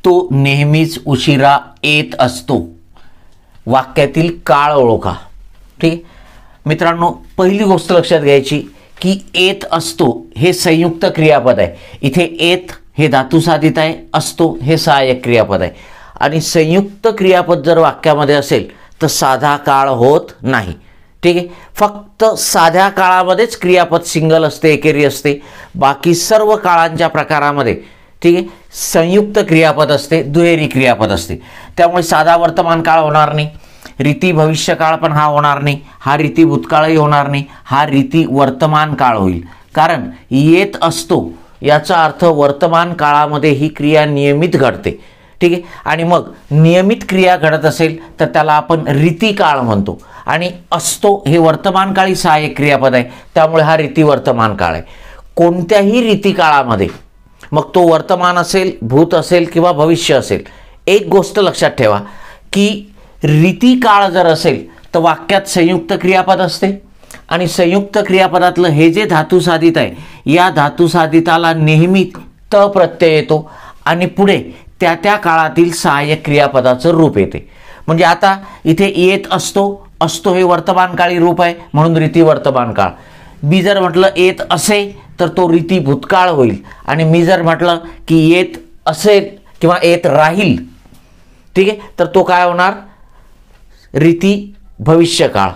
तो नेहमीच उशिरा येत असतो. वाक्यातील काळ ओळखा. ठीक आहे मित्रांनो, पहिली गोष्ट लक्षात घ्यायची की येत असतो हे संयुक्त क्रियापद आहे. इथे येत हे धातुसाधित आहे, असतो हे सहाय्यक क्रियापद आहे. आणि संयुक्त क्रियापद जर वाक्यामध्ये असेल तर साधा काळ होत नाही. ठीक आहे, फक्त साध्या काळामध्येच क्रियापद सिंगल असते, एकेरी असते. बाकी सर्व काळांच्या प्रकारामध्ये ठीक आहे संयुक्त क्रियापद असते, दुहेरी क्रियापद असते. त्यामुळे साधा वर्तमान काळ होणार नाही, रीती भविष्यकाळ पण हा होणार नाही, हा रीती भूतकाळही होणार नाही, हा रीती वर्तमान काळ होईल. कारण येत असतो याचा अर्थ वर्तमान काळामध्ये ही क्रिया नियमित घडते. ठीक आहे, आणि मग नियमित क्रिया घडत असेल तर त्याला आपण रीती काळ म्हणतो. आणि असतो हे वर्तमान काळी सहाय्यक क्रियापद आहे, त्यामुळे हा रीती वर्तमान काळ आहे. कोणत्याही रीती काळामध्ये मग तो वर्तमान असेल, भूत असेल किंवा भविष्य असेल, एक गोष्ट लक्षात ठेवा की रीती काळ जर असेल तर वाक्यात संयुक्त क्रियापद असते. आणि संयुक्त क्रियापदातलं हे जे धातुसाधित आहे या धातुसाधिताला नेहमी त प्रत्यय येतो आणि पुढे त्या त्या काळातील सहाय्यक क्रियापदाचं रूप येते. म्हणजे आता इथे येत असतो, असतो हे वर्तमानकाळी रूप आहे म्हणून रीती वर्तमान काळ. मी जर म्हटलं येत असे तर तो रीती भूतकाळ होईल. आणि मी जर म्हटलं की येत असेल किंवा येत राहील ठीक आहे तर तो काय होणार, रीती भविष्यकाळ.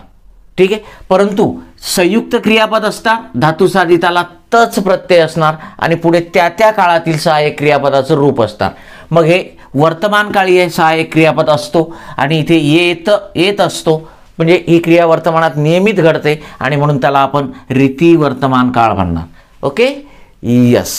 ठीक आहे, परंतु संयुक्त क्रियापद असता धातुसाधिताला तच प्रत्यय असणार आणि पुढे त्या त्या काळातील सहाय्यक क्रियापदाचं रूप असणार. मग हे वर्तमान काळी हे सहाय्यक क्रियापद असतो आणि इथे येत असतो म्हणजे ही क्रिया वर्तमानात नियमित घडते आणि म्हणून त्याला आपण रीती वर्तमान काळ म्हणणार. Okay, yes.